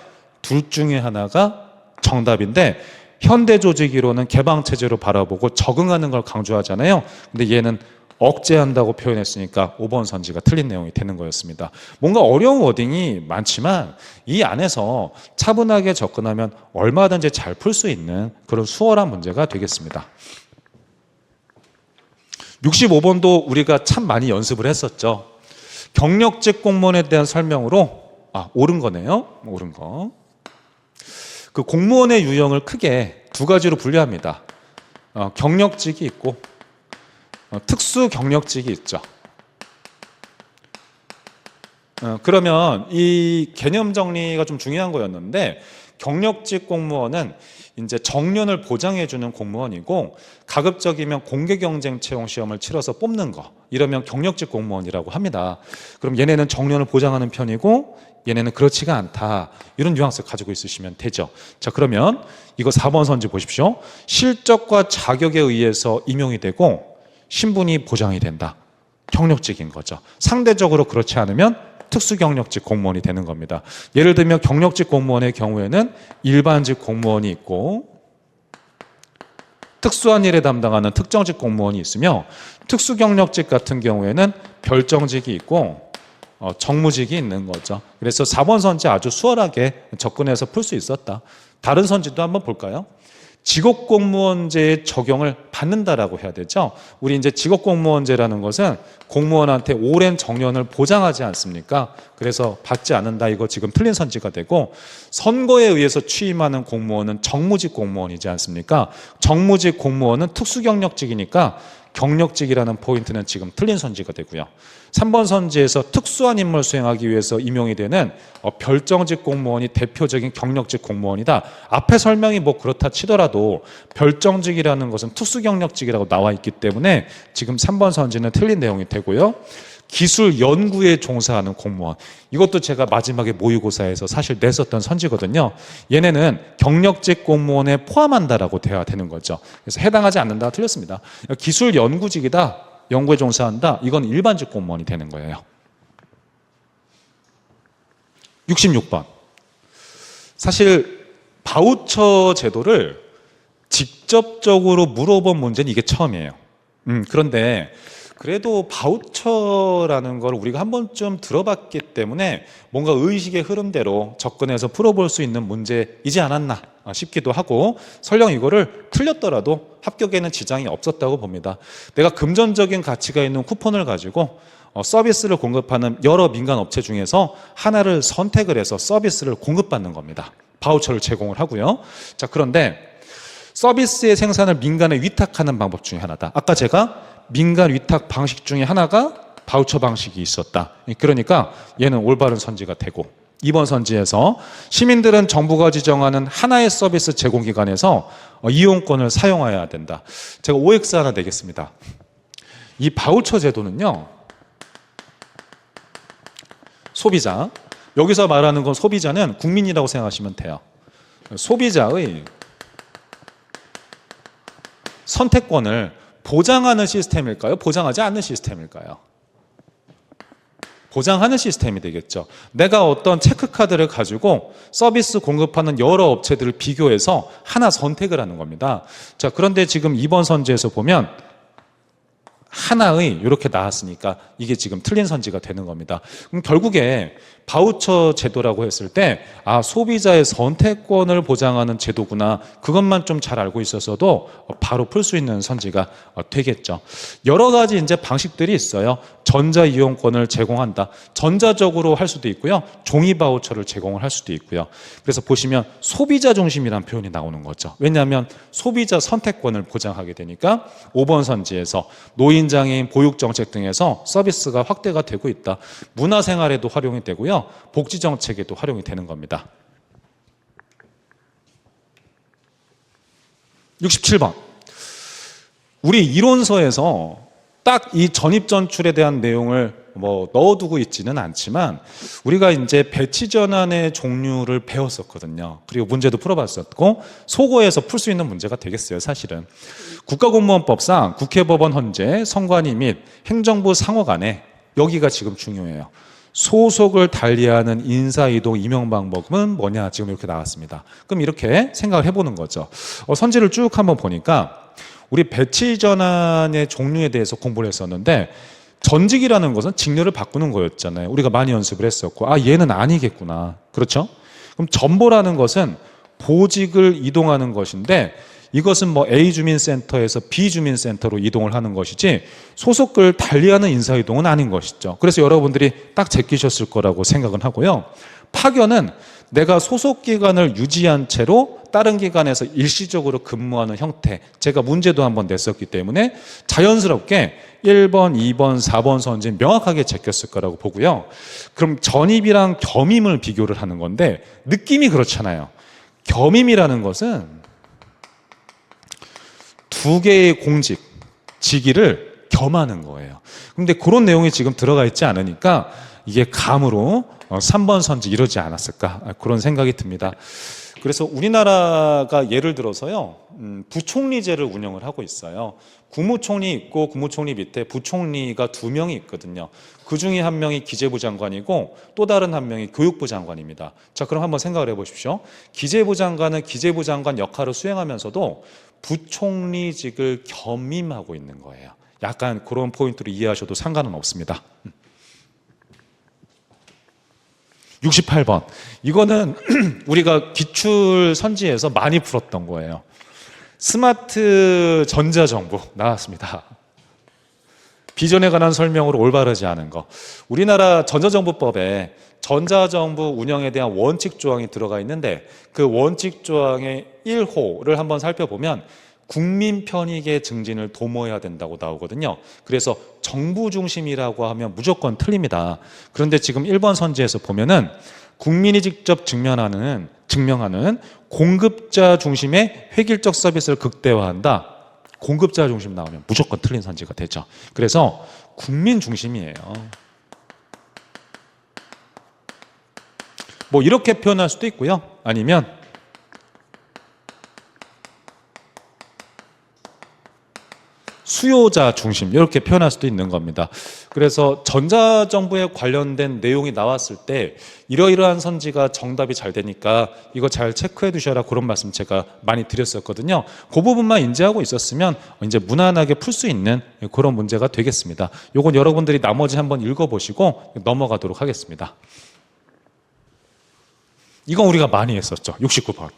둘 중에 하나가 정답인데, 현대 조직 이론은 개방체제로 바라보고 적응하는 걸 강조하잖아요. 근데 얘는 억제한다고 표현했으니까 5번 선지가 틀린 내용이 되는 거였습니다. 뭔가 어려운 워딩이 많지만 이 안에서 차분하게 접근하면 얼마든지 잘 풀 수 있는 그런 수월한 문제가 되겠습니다. 65번도 우리가 참 많이 연습을 했었죠. 경력직 공무원에 대한 설명으로, 옳은 거네요. 옳은 거. 그 공무원의 유형을 크게 두 가지로 분류합니다. 경력직이 있고 특수 경력직이 있죠. 그러면 이 개념 정리가 좀 중요한 거였는데, 경력직 공무원은 이제 정년을 보장해주는 공무원이고, 가급적이면 공개경쟁 채용 시험을 치러서 뽑는 거, 이러면 경력직 공무원이라고 합니다. 그럼 얘네는 정년을 보장하는 편이고 얘네는 그렇지가 않다, 이런 뉘앙스를 가지고 있으시면 되죠. 자, 그러면 이거 4번 선지 보십시오. 실적과 자격에 의해서 임용이 되고 신분이 보장이 된다. 경력직인 거죠. 상대적으로 그렇지 않으면 특수경력직 공무원이 되는 겁니다. 예를 들면 경력직 공무원의 경우에는 일반직 공무원이 있고 특수한 일에 담당하는 특정직 공무원이 있으며, 특수경력직 같은 경우에는 별정직이 있고 정무직이 있는 거죠. 그래서 4번 선지 아주 수월하게 접근해서 풀 수 있었다. 다른 선지도 한번 볼까요? 직업공무원제의 적용을 받는다라고 해야 되죠. 우리 이제 직업공무원제라는 것은 공무원한테 오랜 정년을 보장하지 않습니까? 그래서 받지 않는다, 이거 지금 틀린 선지가 되고, 선거에 의해서 취임하는 공무원은 정무직 공무원이지 않습니까? 정무직 공무원은 특수경력직이니까 경력직이라는 포인트는 지금 틀린 선지가 되고요. 3번 선지에서 특수한 임무를 수행하기 위해서 임용이 되는 별정직 공무원이 대표적인 경력직 공무원이다. 앞에 설명이 뭐 그렇다 치더라도 별정직이라는 것은 특수경력직이라고 나와 있기 때문에 지금 3번 선지는 틀린 내용이 되고요. 기술 연구에 종사하는 공무원, 이것도 제가 마지막에 모의고사에서 사실 냈었던 선지거든요. 얘네는 경력직 공무원에 포함한다라고 돼야 되는 거죠. 그래서 해당하지 않는다, 틀렸습니다. 기술 연구직이다, 연구에 종사한다, 이건 일반직 공무원이 되는 거예요. 66번. 사실 바우처 제도를 직접적으로 물어본 문제는 이게 처음이에요. 그런데 그래도 바우처라는 걸 우리가 한 번쯤 들어봤기 때문에 뭔가 의식의 흐름대로 접근해서 풀어볼 수 있는 문제이지 않았나 싶기도 하고, 설령 이거를 틀렸더라도 합격에는 지장이 없었다고 봅니다. 내가 금전적인 가치가 있는 쿠폰을 가지고 서비스를 공급하는 여러 민간 업체 중에서 하나를 선택을 해서 서비스를 공급받는 겁니다. 바우처를 제공을 하고요. 자, 그런데 서비스의 생산을 민간에 위탁하는 방법 중에 하나다. 아까 제가 민간 위탁 방식 중에 하나가 바우처 방식이 있었다. 그러니까 얘는 올바른 선지가 되고, 2번 선지에서 시민들은 정부가 지정하는 하나의 서비스 제공기관에서 이용권을 사용해야 된다. 제가 OX 하나 내겠습니다. 이 바우처 제도는요, 소비자, 여기서 말하는 건 소비자는 국민이라고 생각하시면 돼요. 소비자의 선택권을 보장하는 시스템일까요? 보장하지 않는 시스템일까요? 보장하는 시스템이 되겠죠. 내가 어떤 체크카드를 가지고 서비스 공급하는 여러 업체들을 비교해서 하나 선택을 하는 겁니다. 자, 그런데 지금 2번 선지에서 보면 하나의 이렇게 나왔으니까 이게 지금 틀린 선지가 되는 겁니다. 그럼 결국에 바우처 제도라고 했을 때 소비자의 선택권을 보장하는 제도구나, 그것만 좀 잘 알고 있었어도 바로 풀 수 있는 선지가 되겠죠. 여러 가지 이제 방식들이 있어요. 전자 이용권을 제공한다. 전자적으로 할 수도 있고요. 종이 바우처를 제공을 할 수도 있고요. 그래서 보시면 소비자 중심이라는 표현이 나오는 거죠. 왜냐하면 소비자 선택권을 보장하게 되니까 5번 선지에서 노인장애인 보육정책 등에서 서비스가 확대가 되고 있다. 문화생활에도 활용이 되고요. 복지정책에도 활용이 되는 겁니다. 67번. 우리 이론서에서 딱 이 전입전출에 대한 내용을 넣어두고 있지는 않지만 우리가 이제 배치 전환의 종류를 배웠었거든요. 그리고 문제도 풀어봤었고 소거해서 풀 수 있는 문제가 되겠어요, 사실은. 국가공무원법상 국회법원 헌재, 선관위 및 행정부 상호 간에 여기가 지금 중요해요. 소속을 달리하는 인사이동 임용 방법은 뭐냐, 지금 이렇게 나왔습니다. 그럼 이렇게 생각을 해보는 거죠. 선지를 쭉 한번 보니까 우리 배치 전환의 종류에 대해서 공부를 했었는데, 전직이라는 것은 직렬을 바꾸는 거였잖아요. 우리가 많이 연습을 했었고, 얘는 아니겠구나. 그렇죠? 그럼 전보라는 것은 보직을 이동하는 것인데, 이것은 A 주민센터에서 B 주민센터로 이동을 하는 것이지 소속을 달리하는 인사이동은 아닌 것이죠. 그래서 여러분들이 딱 제끼셨을 거라고 생각은 하고요. 파견은 내가 소속 기관을 유지한 채로 다른 기관에서 일시적으로 근무하는 형태, 제가 문제도 한번 냈었기 때문에 자연스럽게 1번, 2번, 4번 선지는 명확하게 제꼈을 거라고 보고요. 그럼 전입이랑 겸임을 비교를 하는 건데 느낌이 그렇잖아요. 겸임이라는 것은 두 개의 공직, 직위를 겸하는 거예요. 그런데 그런 내용이 지금 들어가 있지 않으니까 이게 감으로 3번 선지 이러지 않았을까, 그런 생각이 듭니다. 그래서 우리나라가 예를 들어서요, 부총리제를 운영을 하고 있어요. 국무총리 있고 국무총리 밑에 부총리가 2명이 있거든요. 그 중에 한 명이 기재부 장관이고 또 다른 한 명이 교육부 장관입니다. 자, 그럼 한번 생각을 해보십시오. 기재부 장관은 기재부 장관 역할을 수행하면서도 부총리직을 겸임하고 있는 거예요. 약간 그런 포인트로 이해하셔도 상관은 없습니다. 68번. 이거는 우리가 기출 선지에서 많이 풀었던 거예요. 스마트 전자정부 나왔습니다. 비전에 관한 설명으로 올바르지 않은 거. 우리나라 전자정부법에 전자정부 운영에 대한 원칙 조항이 들어가 있는데 그 원칙 조항의 1호를 한번 살펴보면 국민 편익의 증진을 도모해야 된다고 나오거든요. 그래서 정부 중심이라고 하면 무조건 틀립니다. 그런데 지금 1번 선지에서 보면은 국민이 직접 증명하는 공급자 중심의 획일적 서비스를 극대화한다. 공급자 중심 나오면 무조건 틀린 선지가 되죠. 그래서 국민 중심이에요. 이렇게 표현할 수도 있고요. 아니면 수요자 중심 이렇게 표현할 수도 있는 겁니다. 그래서 전자정부에 관련된 내용이 나왔을 때 이러이러한 선지가 정답이 잘 되니까 이거 잘 체크해 두셔라, 그런 말씀 제가 많이 드렸었거든요. 그 부분만 인지하고 있었으면 이제 무난하게 풀 수 있는 그런 문제가 되겠습니다. 이건 여러분들이 나머지 한번 읽어보시고 넘어가도록 하겠습니다. 이건 우리가 많이 했었죠. 69번.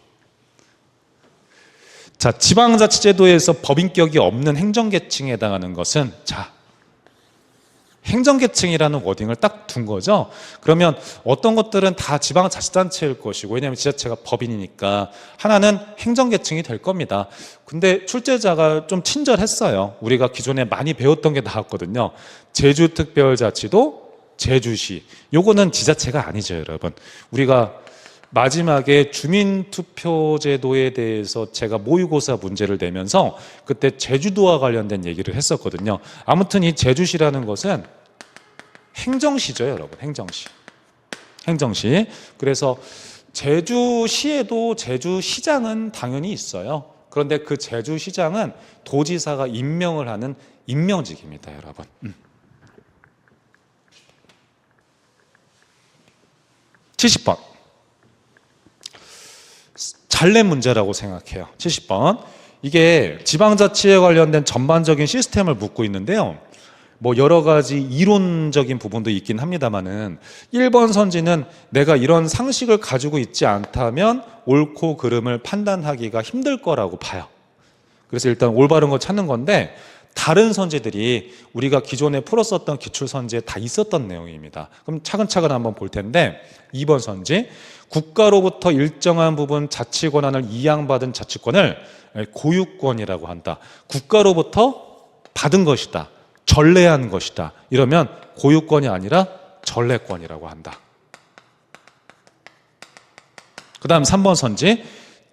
자, 지방자치제도에서 법인격이 없는 행정계층에 해당하는 것은, 자, 행정계층이라는 워딩을 딱 둔 거죠. 그러면 어떤 것들은 다 지방자치단체일 것이고, 왜냐하면 지자체가 법인이니까 하나는 행정계층이 될 겁니다. 근데 출제자가 좀 친절했어요. 우리가 기존에 많이 배웠던 게 나왔거든요. 제주특별자치도, 제주시. 요거는 지자체가 아니죠, 여러분. 우리가 마지막에 주민투표제도에 대해서 제가 모의고사 문제를 내면서 그때 제주도와 관련된 얘기를 했었거든요. 아무튼 이 제주시라는 것은 행정시죠, 여러분. 행정시. 행정시. 그래서 제주시에도 제주시장은 당연히 있어요. 그런데 그 제주시장은 도지사가 임명을 하는 임명직입니다, 여러분. 70번. 잘 낸 문제라고 생각해요. 70번. 이게 지방자치에 관련된 전반적인 시스템을 묻고 있는데요. 뭐 여러 가지 이론적인 부분도 있긴 합니다만은 1번 선지는 내가 이런 상식을 가지고 있지 않다면 옳고 그름을 판단하기가 힘들 거라고 봐요. 그래서 일단 올바른 거 찾는 건데, 다른 선지들이 우리가 기존에 풀었었던 기출선지에 다 있었던 내용입니다. 그럼 차근차근 한번 볼 텐데, 2번 선지, 국가로부터 일정한 부분 자치 권한을 이양받은 자치권을 고유권이라고 한다. 국가로부터 받은 것이다, 전래한 것이다, 이러면 고유권이 아니라 전래권이라고 한다. 그 다음 3번 선지,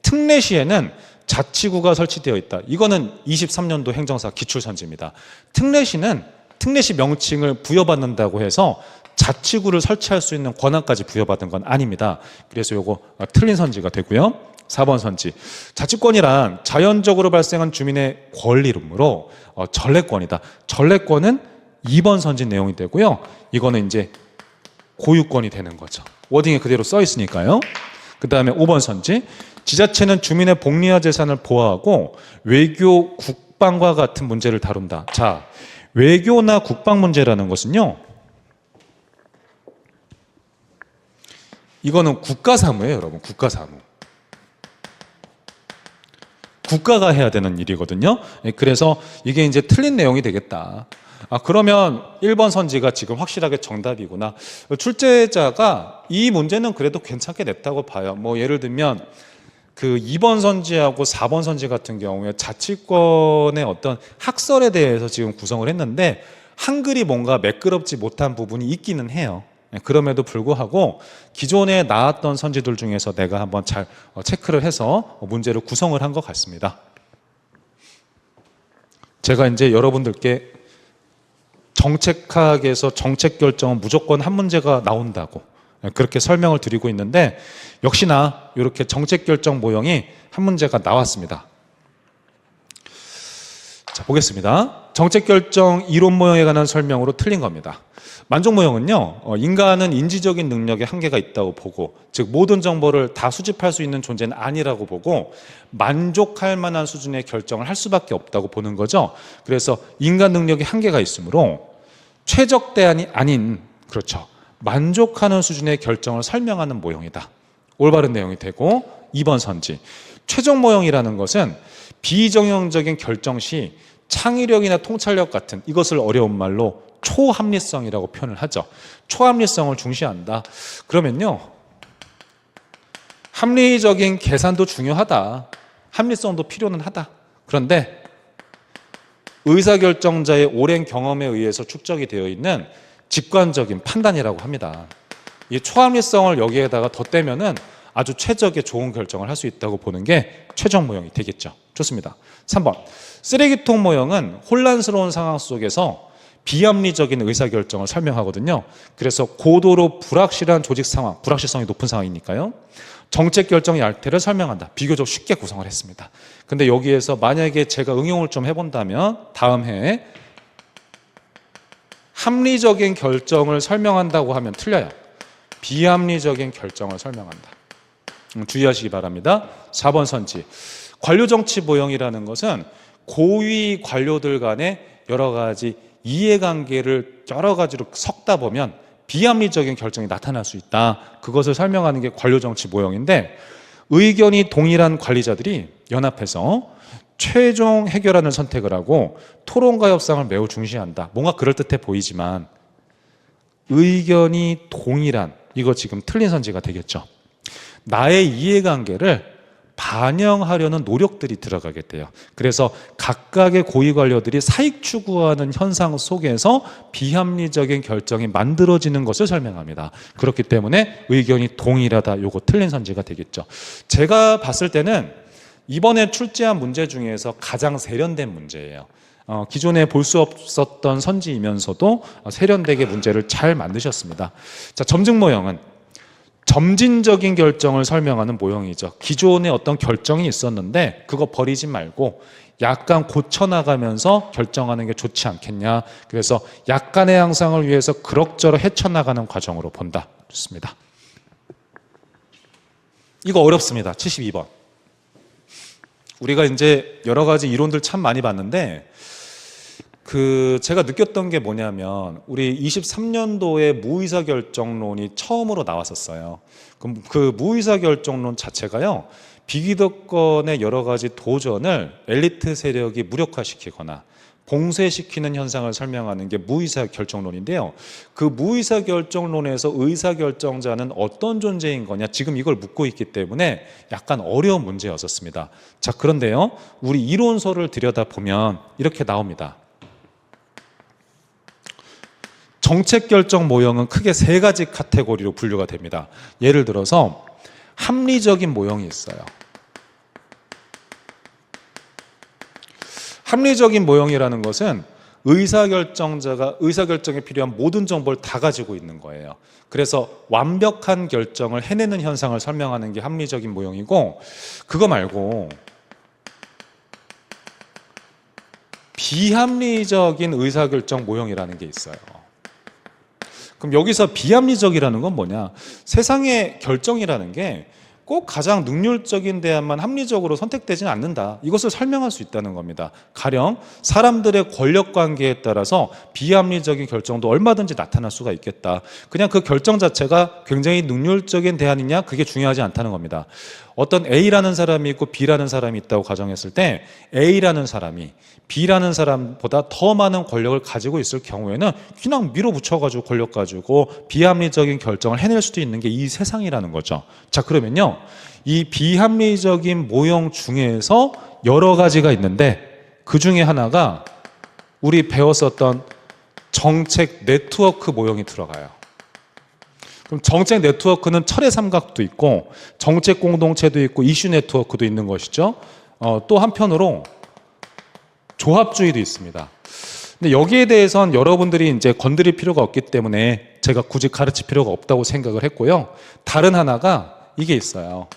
특례시에는 자치구가 설치되어 있다. 이거는 23년도 행정사 기출선지입니다. 특례시는 특례시 명칭을 부여받는다고 해서 자치구를 설치할 수 있는 권한까지 부여받은 건 아닙니다. 그래서 요거 틀린 선지가 되고요. 4번 선지, 자치권이란 자연적으로 발생한 주민의 권리이므로 전래권이다. 전래권은 2번 선지 내용이 되고요. 이거는 이제 고유권이 되는 거죠. 워딩에 그대로 써 있으니까요. 그 다음에 5번 선지, 지자체는 주민의 복리와 재산을 보호하고 외교, 국방과 같은 문제를 다룬다. 자, 외교나 국방 문제라는 것은요, 이거는 국가사무예요, 여러분. 국가사무. 국가가 해야 되는 일이거든요. 그래서 이게 이제 틀린 내용이 되겠다. 그러면 1번 선지가 지금 확실하게 정답이구나. 출제자가 이 문제는 그래도 괜찮게 냈다고 봐요. 뭐 예를 들면 그 2번 선지하고 4번 선지 같은 경우에 자치권의 어떤 학설에 대해서 지금 구성을 했는데 한글이 뭔가 매끄럽지 못한 부분이 있기는 해요. 그럼에도 불구하고 기존에 나왔던 선지들 중에서 내가 한번 잘 체크를 해서 문제를 구성을 한 것 같습니다. 제가 이제 여러분들께 정책학에서 정책 결정은 무조건 한 문제가 나온다고 그렇게 설명을 드리고 있는데, 역시나 이렇게 정책 결정 모형이 한 문제가 나왔습니다. 자, 보겠습니다. 정책 결정 이론 모형에 관한 설명으로 틀린 겁니다. 만족 모형은요, 인간은 인지적인 능력에 한계가 있다고 보고, 즉 모든 정보를 다 수집할 수 있는 존재는 아니라고 보고 만족할 만한 수준의 결정을 할 수밖에 없다고 보는 거죠. 그래서 인간 능력에 한계가 있으므로 최적 대안이 아닌, 그렇죠, 만족하는 수준의 결정을 설명하는 모형이다. 올바른 내용이 되고, 2번 선지, 최종 모형이라는 것은 비정형적인 결정 시 창의력이나 통찰력 같은, 이것을 어려운 말로 초합리성이라고 표현을 하죠. 초합리성을 중시한다. 그러면요, 합리적인 계산도 중요하다, 합리성도 필요는 하다. 그런데 의사결정자의 오랜 경험에 의해서 축적이 되어 있는 직관적인 판단이라고 합니다. 이 초합리성을 여기에다가 덧대면은 아주 최적의 좋은 결정을 할 수 있다고 보는 게 최종 모형이 되겠죠. 좋습니다. 3번, 쓰레기통 모형은 혼란스러운 상황 속에서 비합리적인 의사결정을 설명하거든요. 그래서 고도로 불확실한 조직 상황, 불확실성이 높은 상황이니까요, 정책 결정 약태를 설명한다. 비교적 쉽게 구성을 했습니다. 근데 여기에서 만약에 제가 응용을 좀 해본다면 다음 해에 합리적인 결정을 설명한다고 하면 틀려요. 비합리적인 결정을 설명한다. 주의하시기 바랍니다. 4번 선지. 관료정치 모형이라는 것은 고위 관료들 간의 여러 가지 이해관계를 여러 가지로 섞다 보면 비합리적인 결정이 나타날 수 있다. 그것을 설명하는 게 관료정치 모형인데, 의견이 동일한 관리자들이 연합해서 최종 해결안을 선택을 하고 토론과 협상을 매우 중시한다. 뭔가 그럴듯해 보이지만 의견이 동일한, 이거 지금 틀린 선지가 되겠죠. 나의 이해관계를 반영하려는 노력들이 들어가게 돼요. 그래서 각각의 고위 관료들이 사익 추구하는 현상 속에서 비합리적인 결정이 만들어지는 것을 설명합니다. 그렇기 때문에 의견이 동일하다, 요거 틀린 선지가 되겠죠. 제가 봤을 때는 이번에 출제한 문제 중에서 가장 세련된 문제예요. 기존에 볼 수 없었던 선지이면서도 세련되게 문제를 잘 만드셨습니다. 자, 점증 모형은 점진적인 결정을 설명하는 모형이죠. 기존에 어떤 결정이 있었는데 그거 버리지 말고 약간 고쳐나가면서 결정하는 게 좋지 않겠냐. 그래서 약간의 향상을 위해서 그럭저럭 헤쳐나가는 과정으로 본다. 좋습니다. 이거 어렵습니다. 72번. 우리가 이제 여러 가지 이론들 참 많이 봤는데 제가 느꼈던 게 뭐냐면 우리 23년도에 무의사결정론이 처음으로 나왔었어요. 그럼 그 무의사결정론 자체가요, 비기득권의 여러 가지 도전을 엘리트 세력이 무력화시키거나 봉쇄시키는 현상을 설명하는 게 무의사결정론인데요. 그 무의사결정론에서 의사결정자는 어떤 존재인 거냐, 지금 이걸 묻고 있기 때문에 약간 어려운 문제였었습니다. 자, 그런데요, 우리 이론서를 들여다보면 이렇게 나옵니다. 정책결정 모형은 크게 세 가지 카테고리로 분류가 됩니다. 예를 들어서 합리적인 모형이 있어요. 합리적인 모형이라는 것은 의사결정자가 의사결정에 필요한 모든 정보를 다 가지고 있는 거예요. 그래서 완벽한 결정을 해내는 현상을 설명하는 게 합리적인 모형이고, 그거 말고 비합리적인 의사결정 모형이라는 게 있어요. 그럼 여기서 비합리적이라는 건 뭐냐? 세상의 결정이라는 게 꼭 가장 능률적인 대안만 합리적으로 선택되지는 않는다. 이것을 설명할 수 있다는 겁니다. 가령 사람들의 권력관계에 따라서 비합리적인 결정도 얼마든지 나타날 수가 있겠다. 그냥 그 결정 자체가 굉장히 능률적인 대안이냐, 그게 중요하지 않다는 겁니다. 어떤 A라는 사람이 있고 B라는 사람이 있다고 가정했을 때 A라는 사람이 B라는 사람보다 더 많은 권력을 가지고 있을 경우에는 그냥 밀어붙여가지고 권력 가지고 비합리적인 결정을 해낼 수도 있는 게 이 세상이라는 거죠. 자, 그러면요, 이 비합리적인 모형 중에서 여러 가지가 있는데 그 중에 하나가 우리 배웠었던 정책 네트워크 모형이 들어가요. 그럼 정책 네트워크는 철의 삼각도 있고 정책 공동체도 있고 이슈 네트워크도 있는 것이죠. 또 한편으로 조합주의도 있습니다. 근데 여기에 대해서는 여러분들이 이제 건드릴 필요가 없기 때문에 제가 굳이 가르칠 필요가 없다고 생각을 했고요. 다른 하나가 이게 있어요.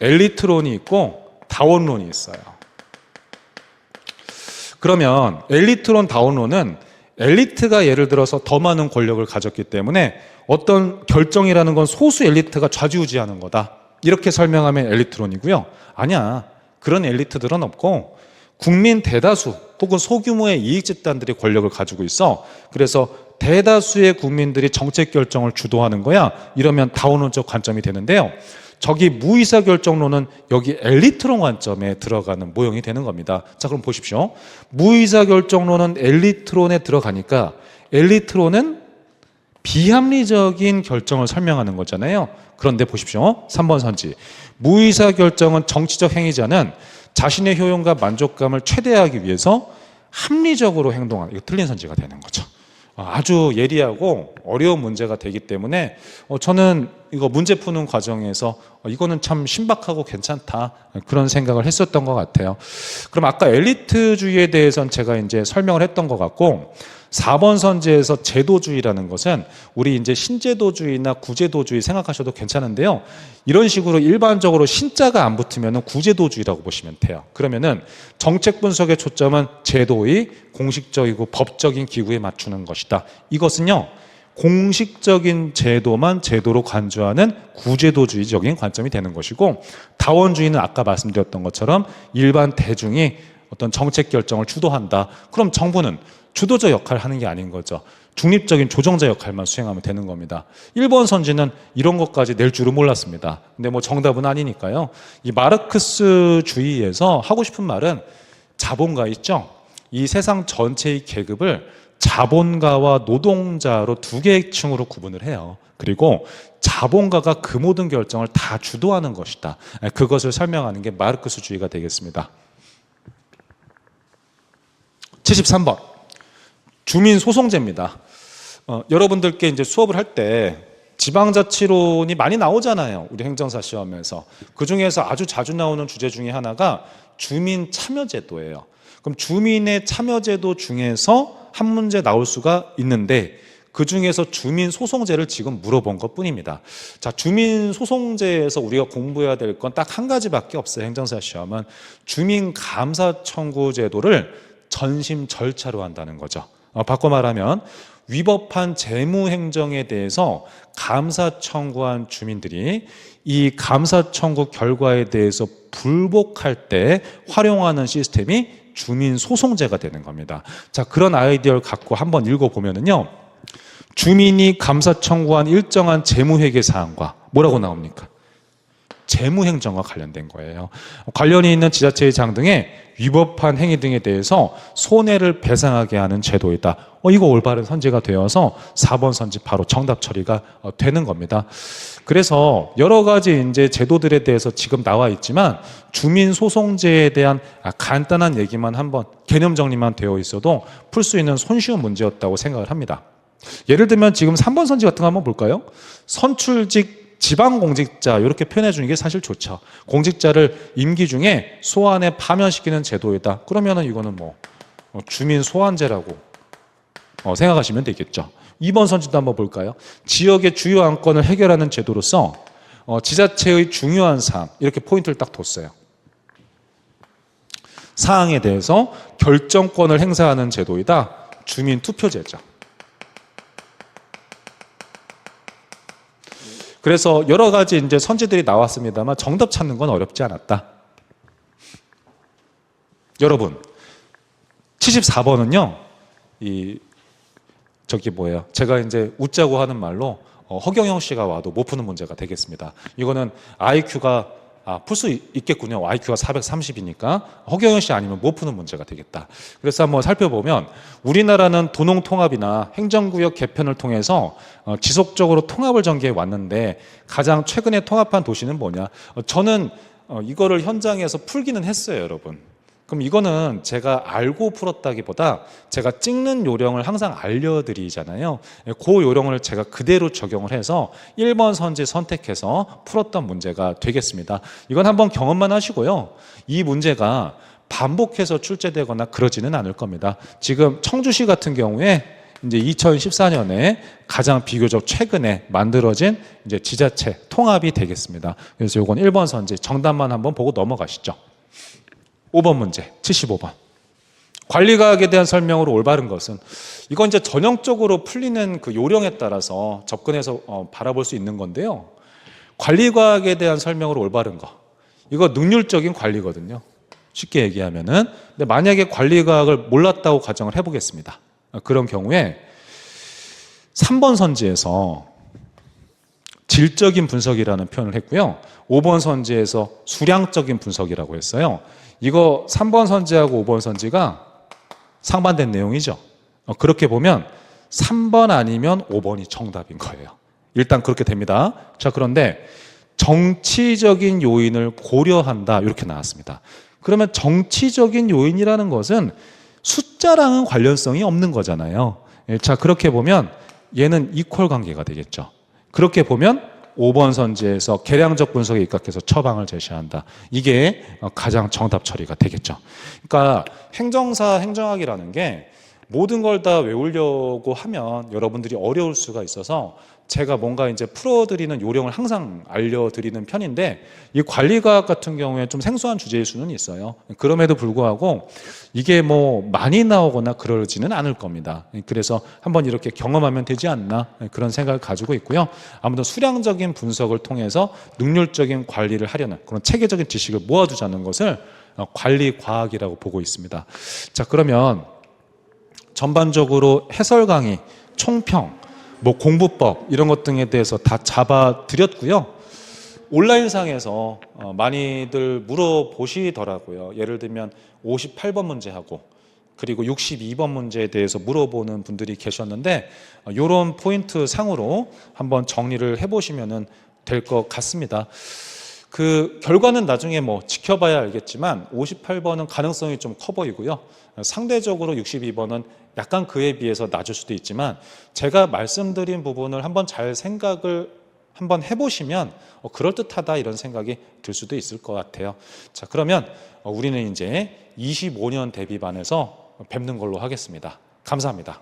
엘리트론이 있고 다원론이 있어요. 그러면 엘리트론, 다원론은 엘리트가 예를 들어서 더 많은 권력을 가졌기 때문에 어떤 결정이라는 건 소수 엘리트가 좌지우지하는 거다, 이렇게 설명하면 엘리트론이고요. 아니야, 그런 엘리트들은 없고 국민 대다수 혹은 소규모의 이익 집단들이 권력을 가지고 있어. 그래서 대다수의 국민들이 정책 결정을 주도하는 거야. 이러면 다원론적 관점이 되는데요. 저기 무의사결정론은 여기 엘리트론 관점에 들어가는 모형이 되는 겁니다. 자, 그럼 보십시오. 무의사결정론은 엘리트론에 들어가니까 엘리트론은 비합리적인 결정을 설명하는 거잖아요. 그런데 보십시오. 3번 선지. 무의사결정은 정치적 행위자는 자신의 효용과 만족감을 최대화하기 위해서 합리적으로 행동하는, 이거 틀린 선지가 되는 거죠. 아주 예리하고 어려운 문제가 되기 때문에 저는 이거 문제 푸는 과정에서 이거는 참 신박하고 괜찮다 그런 생각을 했었던 것 같아요. 그럼 아까 엘리트주의에 대해서는 제가 이제 설명을 했던 것 같고 4번 선지에서 제도주의라는 것은 우리 이제 신제도주의나 구제도주의 생각하셔도 괜찮은데요. 이런 식으로 일반적으로 신자가 안 붙으면 구제도주의라고 보시면 돼요. 그러면은 정책 분석의 초점은 제도의 공식적이고 법적인 기구에 맞추는 것이다. 이것은요. 공식적인 제도만 제도로 간주하는 구제도주의적인 관점이 되는 것이고 다원주의는 아까 말씀드렸던 것처럼 일반 대중이 어떤 정책 결정을 주도한다. 그럼 정부는 주도자 역할을 하는 게 아닌 거죠. 중립적인 조정자 역할만 수행하면 되는 겁니다. 1번 선지는 이런 것까지 낼 줄은 몰랐습니다. 근데 뭐 정답은 아니니까요. 이 마르크스주의에서 하고 싶은 말은 자본가 있죠. 이 세상 전체의 계급을 자본가와 노동자로 두 개의 층으로 구분을 해요. 그리고 자본가가 그 모든 결정을 다 주도하는 것이다. 그것을 설명하는 게 마르크스주의가 되겠습니다. 73번. 주민소송제입니다. 여러분들께 이제 수업을 할 때 지방자치론이 많이 나오잖아요. 우리 행정사 시험에서. 그 중에서 아주 자주 나오는 주제 중에 하나가 주민참여제도예요. 그럼 주민의 참여제도 중에서 한 문제 나올 수가 있는데 그 중에서 주민소송제를 지금 물어본 것 뿐입니다. 자, 주민소송제에서 우리가 공부해야 될 건 딱 한 가지밖에 없어요. 행정사 시험은. 주민감사청구제도를 전심 절차로 한다는 거죠. 바꿔 말하면 위법한 재무행정에 대해서 감사 청구한 주민들이 이 감사 청구 결과에 대해서 불복할 때 활용하는 시스템이 주민소송제가 되는 겁니다. 자, 그런 아이디어를 갖고 한번 읽어보면요. 주민이 감사 청구한 일정한 재무회계 사항과 뭐라고 나옵니까? 재무행정과 관련된 거예요. 관련이 있는 지자체의 장 등의 위법한 행위 등에 대해서 손해를 배상하게 하는 제도이다. 이거 올바른 선지가 되어서 4번 선지 바로 정답 처리가 되는 겁니다. 그래서 여러 가지 이제 제도들에 대해서 지금 나와 있지만 주민소송제에 대한 간단한 얘기만 한번 개념 정리만 되어 있어도 풀 수 있는 손쉬운 문제였다고 생각을 합니다. 예를 들면 지금 3번 선지 같은 거 한번 볼까요? 선출직 지방공직자 이렇게 표현해 주는 게 사실 좋죠. 공직자를 임기 중에 소환에 파면시키는 제도이다. 그러면은 이거는 뭐 주민 소환제라고 생각하시면 되겠죠. 2번 선지도 한번 볼까요? 지역의 주요 안건을 해결하는 제도로서 지자체의 중요한 사항 이렇게 포인트를 딱 뒀어요. 사항에 대해서 결정권을 행사하는 제도이다. 주민 투표제죠. 그래서 여러 가지 이제 선지들이 나왔습니다만 정답 찾는 건 어렵지 않았다. 여러분, 74번은요, 제가 이제 웃자고 하는 말로 허경영 씨가 와도 못 푸는 문제가 되겠습니다. 이거는 IQ가 풀 수 있겠군요. IQ가 430이니까 허경영 씨 아니면 못 푸는 문제가 되겠다. 그래서 한번 살펴보면 우리나라는 도농통합이나 행정구역 개편을 통해서 지속적으로 통합을 전개해 왔는데 가장 최근에 통합한 도시는 뭐냐? 저는 이거를 현장에서 풀기는 했어요, 여러분. 그럼 이거는 제가 알고 풀었다기보다 제가 찍는 요령을 항상 알려드리잖아요. 그 요령을 제가 그대로 적용을 해서 1번 선지 선택해서 풀었던 문제가 되겠습니다. 이건 한번 경험만 하시고요. 이 문제가 반복해서 출제되거나 그러지는 않을 겁니다. 지금 청주시 같은 경우에 이제 2014년에 가장 비교적 최근에 만들어진 이제 지자체 통합이 되겠습니다. 그래서 이건 1번 선지 정답만 한번 보고 넘어가시죠. 5번 문제, 75번. 관리과학에 대한 설명으로 올바른 것은 이건 이제 전형적으로 풀리는 그 요령에 따라서 접근해서 바라볼 수 있는 건데요. 관리과학에 대한 설명으로 올바른 거. 이거 능률적인 관리거든요. 쉽게 얘기하면은. 근데 만약에 관리과학을 몰랐다고 가정을 해보겠습니다. 그런 경우에 3번 선지에서 질적인 분석이라는 표현을 했고요. 5번 선지에서 수량적인 분석이라고 했어요. 이거 3번 선지하고 5번 선지가 상반된 내용이죠. 그렇게 보면 3번 아니면 5번이 정답인 거예요. 일단 그렇게 됩니다. 자, 그런데 정치적인 요인을 고려한다 이렇게 나왔습니다. 그러면 정치적인 요인이라는 것은 숫자랑은 관련성이 없는 거잖아요. 자, 그렇게 보면 얘는 이퀄 관계가 되겠죠. 그렇게 보면 5번 선지에서 계량적 분석에 입각해서 처방을 제시한다. 이게 가장 정답 처리가 되겠죠. 그러니까 행정사 행정학이라는 게 모든 걸 다 외우려고 하면 여러분들이 어려울 수가 있어서 제가 뭔가 이제 풀어드리는 요령을 항상 알려드리는 편인데, 이 관리과학 같은 경우에 좀 생소한 주제일 수는 있어요. 그럼에도 불구하고 이게 뭐 많이 나오거나 그러지는 않을 겁니다. 그래서 한번 이렇게 경험하면 되지 않나, 그런 생각을 가지고 있고요. 아무튼 수량적인 분석을 통해서 능률적인 관리를 하려는 그런 체계적인 지식을 모아두자는 것을 관리과학이라고 보고 있습니다. 자, 그러면 전반적으로 해설 강의, 총평, 뭐 공부법 이런 것 등에 대해서 다 잡아드렸고요. 온라인상에서 많이들 물어보시더라고요. 예를 들면 58번 문제하고 그리고 62번 문제에 대해서 물어보는 분들이 계셨는데, 이런 포인트 상으로 한번 정리를 해보시면 될 것 같습니다. 그 결과는 나중에 뭐 지켜봐야 알겠지만 58번은 가능성이 좀 커 보이고요. 상대적으로 62번은 약간 그에 비해서 낮을 수도 있지만, 제가 말씀드린 부분을 한번 잘 생각을 한번 해보시면 그럴듯하다 이런 생각이 들 수도 있을 것 같아요. 자, 그러면 우리는 이제 25년 대비반에서 뵙는 걸로 하겠습니다. 감사합니다.